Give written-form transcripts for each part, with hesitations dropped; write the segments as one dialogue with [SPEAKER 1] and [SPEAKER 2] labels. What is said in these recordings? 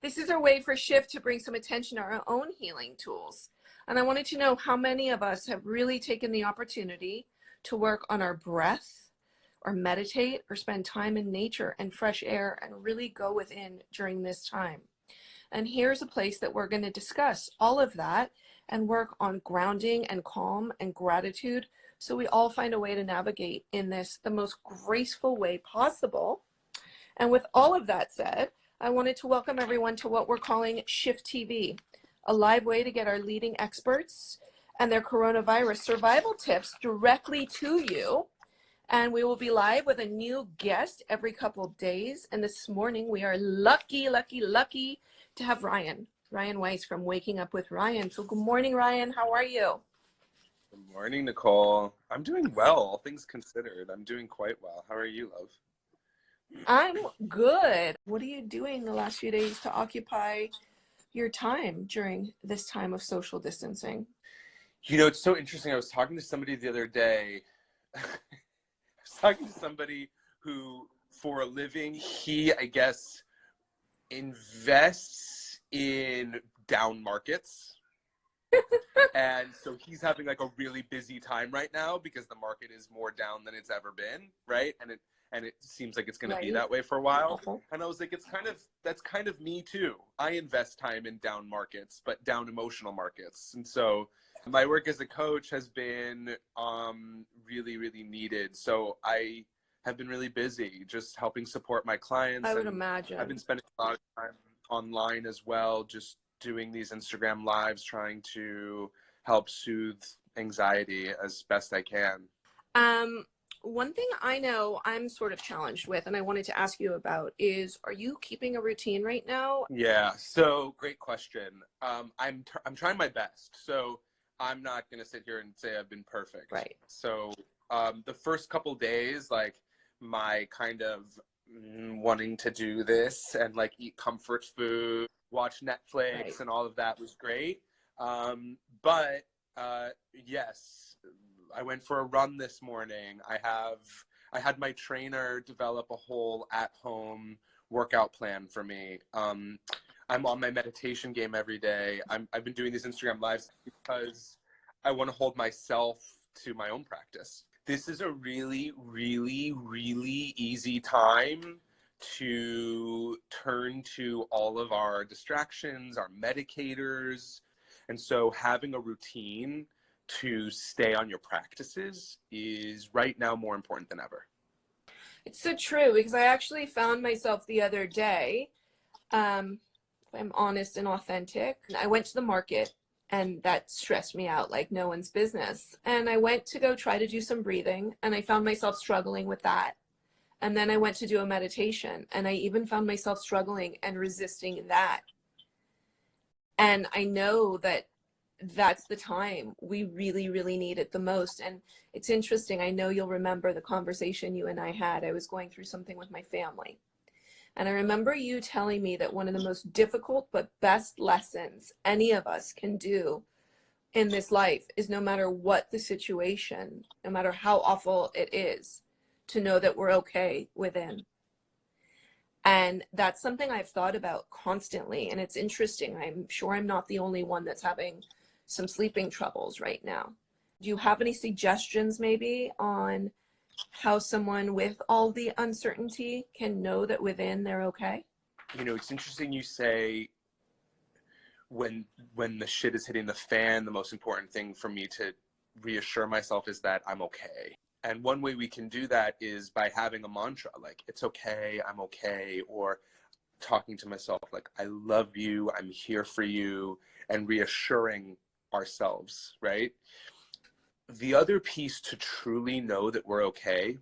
[SPEAKER 1] This is our way for Shift to bring some attention to our own healing tools. And I wanted to know how many of us have really taken the opportunity to work on our breath or meditate or spend time in nature and fresh air and really go within during this time. And here's a place that we're going to discuss all of that and work on grounding and calm and gratitude so we all find a way to navigate in this the most graceful way possible. And with all of that said, I wanted to welcome everyone to what we're calling Shift TV, a live way to get our leading experts and their coronavirus survival tips directly to you. And we will be live with a new guest every couple of days. And this morning we are lucky to have Ryan Weiss from Waking Up with Ryan. So good morning, Ryan. How are you?
[SPEAKER 2] Good morning, Nicole. I'm doing well, all things considered. I'm doing quite well. How are you, love?
[SPEAKER 1] I'm good. What are you doing the last few days to occupy your time during this time of social distancing?
[SPEAKER 2] You know, it's so interesting. I was talking to somebody the other day. I was talking to somebody who, for a living, he, I guess, invests in down markets. And so he's having like a really busy time right now because the market is more down than it's ever been, right? And it seems like it's going to be that way for a while. And I was like, that's kind of me too. I invest time in down markets, but down emotional markets. And so my work as a coach has been really needed. So I have been really busy just helping support my clients.
[SPEAKER 1] I would imagine.
[SPEAKER 2] I've been spending a lot of time online as well, just doing these Instagram lives, trying to help soothe anxiety as best I can.
[SPEAKER 1] One thing I know I'm sort of challenged with, and I wanted to ask you about, is are you keeping a routine right now?
[SPEAKER 2] Yeah, so great question. I'm trying my best. So I'm not going to sit here and say I've been perfect.
[SPEAKER 1] Right.
[SPEAKER 2] So the first couple days, like my kind of wanting to do this and like eat comfort food, watch Netflix, right, and all of that was great. But yes, I went for a run this morning. I had my trainer develop a whole at-home workout plan for me. I'm on my meditation game every day. I've been doing these Instagram lives because I want to hold myself to my own practice. This is a really easy time to turn to all of our distractions, our medicators. And so having a routine to stay on your practices is right now more important than ever.
[SPEAKER 1] It's so true, because I actually found myself the other day, if I'm honest and authentic, I went to the market and that stressed me out like no one's business. And I went to go try to do some breathing and I found myself struggling with that. And then I went to do a meditation and I even found myself struggling and resisting that. And I know that that's the time we really need it the most. And it's interesting. I know you'll remember the conversation you and I had. I was going through something with my family. And I remember you telling me that one of the most difficult but best lessons any of us can do in this life is, no matter what the situation, no matter how awful it is, to know that we're okay within. And that's something I've thought about constantly. And it's interesting. I'm sure I'm not the only one that's having some sleeping troubles right now. Do you have any suggestions maybe on how someone with all the uncertainty can know that within they're okay?
[SPEAKER 2] You know, it's interesting you say when the shit is hitting the fan, the most important thing for me to reassure myself is that I'm okay. And one way we can do that is by having a mantra like, it's okay, I'm okay, or talking to myself like, I love you, I'm here for you, and reassuring ourselves, right? The other piece to truly know that we're okay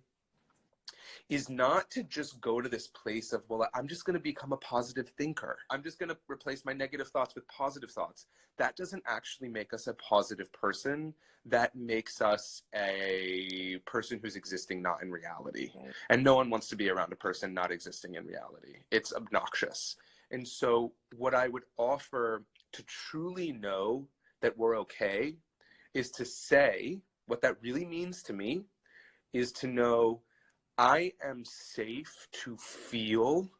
[SPEAKER 2] is not to just go to this place of, well, I'm just going to become a positive thinker. I'm just going to replace my negative thoughts with positive thoughts. That doesn't actually make us a positive person. That makes us a person who's existing not in reality. Okay. And no one wants to be around a person not existing in reality. It's obnoxious. And so what I would offer to truly know that we're okay is to say, what that really means to me is to know I am safe to feel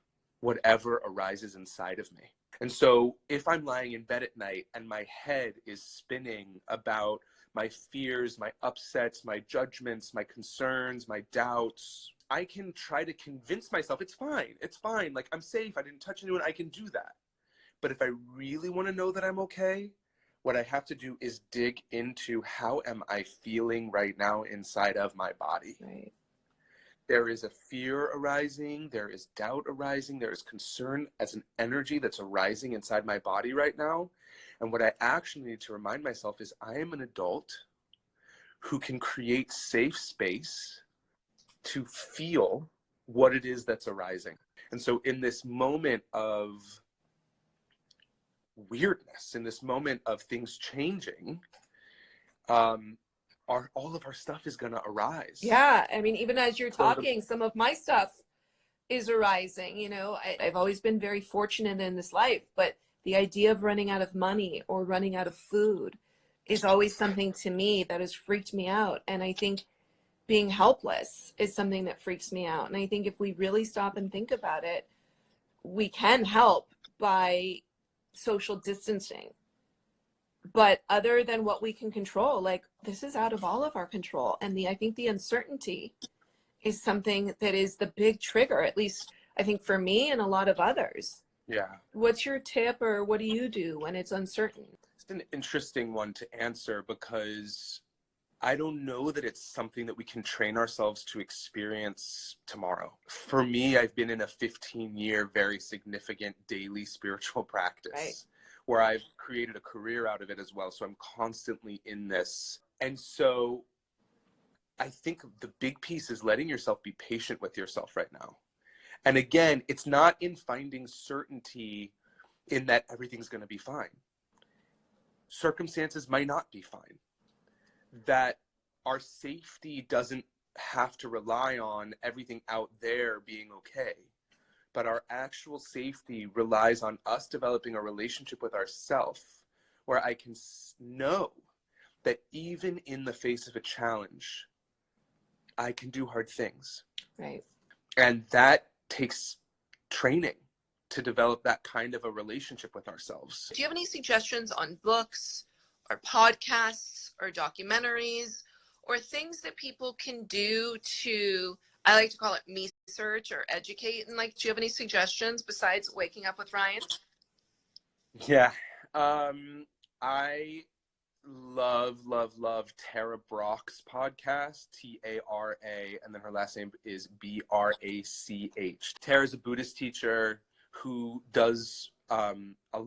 [SPEAKER 2] whatever arises inside of me. And so if I'm lying in bed at night and my head is spinning about my fears, my upsets, my judgments, my concerns, my doubts, I can try to convince myself it's fine, like I'm safe, I didn't touch anyone, I can do that. But if I really want to know that I'm okay, what I have to do is dig into how am I feeling right now inside of my body.
[SPEAKER 1] Right.
[SPEAKER 2] There is a fear arising, there is doubt arising, there is concern as an energy that's arising inside my body right now. And what I actually need to remind myself is I am an adult who can create safe space to feel what it is that's arising. And so in this moment of weirdness, in this moment of things changing, all of our stuff is going to arise.
[SPEAKER 1] Yeah. I mean, even as you're talking, some of my stuff is arising. You know, I've always been very fortunate in this life, but the idea of running out of money or running out of food is always something to me that has freaked me out. And I think being helpless is something that freaks me out. And I think if we really stop and think about it, we can help by social distancing. But other than what we can control, like this is out of all of our control. And I think the uncertainty is something that is the big trigger, at least I think for me and a lot of others.
[SPEAKER 2] Yeah.
[SPEAKER 1] What's your tip, or what do you do when it's uncertain?
[SPEAKER 2] It's an interesting one to answer because I don't know that it's something that we can train ourselves to experience tomorrow. For me, I've been in a 15-year, very significant daily spiritual practice.
[SPEAKER 1] Right.
[SPEAKER 2] Where I've created a career out of it as well. So I'm constantly in this. And so I think the big piece is letting yourself be patient with yourself right now. And again, it's not in finding certainty in that everything's going to be fine. Circumstances might not be fine. That our safety doesn't have to rely on everything out there being okay. But our actual safety relies on us developing a relationship with ourselves where I can know that even in the face of a challenge, I can do hard things.
[SPEAKER 1] Right.
[SPEAKER 2] And that takes training to develop that kind of a relationship with ourselves.
[SPEAKER 1] Do you have any suggestions on books or podcasts or documentaries or things that people can do to, I like to call it me search or educate? And like, do you have any suggestions besides Waking Up with Ryan?
[SPEAKER 2] Yeah. I love Tara Brach's podcast, Tara, and then her last name is Brach. Tara's a Buddhist teacher who does a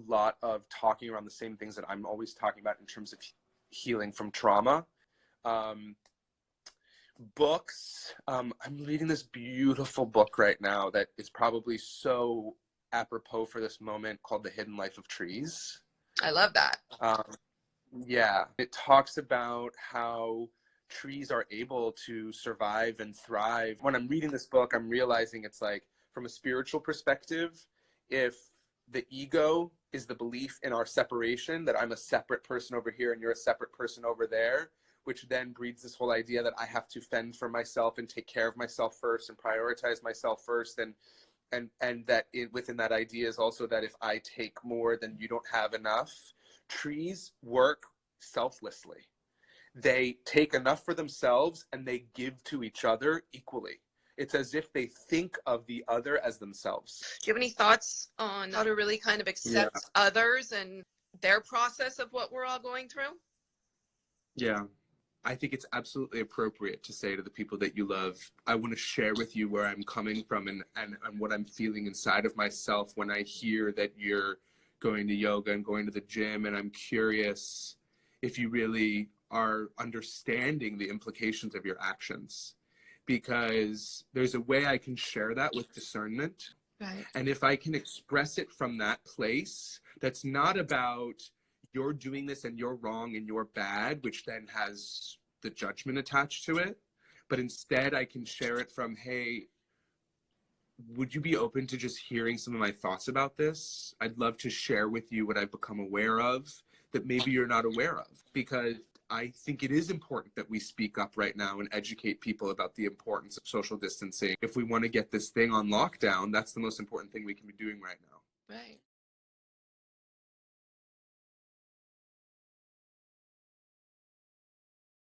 [SPEAKER 2] lot of talking around the same things that I'm always talking about in terms of healing from trauma. Books. I'm reading this beautiful book right now that is probably so apropos for this moment called The Hidden Life of Trees.
[SPEAKER 1] I love that.
[SPEAKER 2] Yeah, it talks about how trees are able to survive and thrive. When I'm reading this book, I'm realizing it's like, from a spiritual perspective, if the ego is the belief in our separation, that I'm a separate person over here and you're a separate person over there, which then breeds this whole idea that I have to fend for myself and take care of myself first and prioritize myself first. And that within that idea is also that if I take more, then you don't have enough. Trees work selflessly. They take enough for themselves and they give to each other equally. It's as if they think of the other as themselves.
[SPEAKER 1] Do you have any thoughts on how to really kind of accept others and their process of what we're all going through?
[SPEAKER 2] Yeah. I think it's absolutely appropriate to say to the people that you love, I want to share with you where I'm coming from and what I'm feeling inside of myself when I hear that you're going to yoga and going to the gym, and I'm curious if you really are understanding the implications of your actions. Because there's a way I can share that with discernment.
[SPEAKER 1] Right.
[SPEAKER 2] And if I can express it from that place, that's not about you're doing this and you're wrong and you're bad, which then has the judgment attached to it. But instead I can share it from, hey, would you be open to just hearing some of my thoughts about this? I'd love to share with you what I've become aware of that maybe you're not aware of. Because I think it is important that we speak up right now and educate people about the importance of social distancing. If we want to get this thing on lockdown, that's the most important thing we can be doing right now.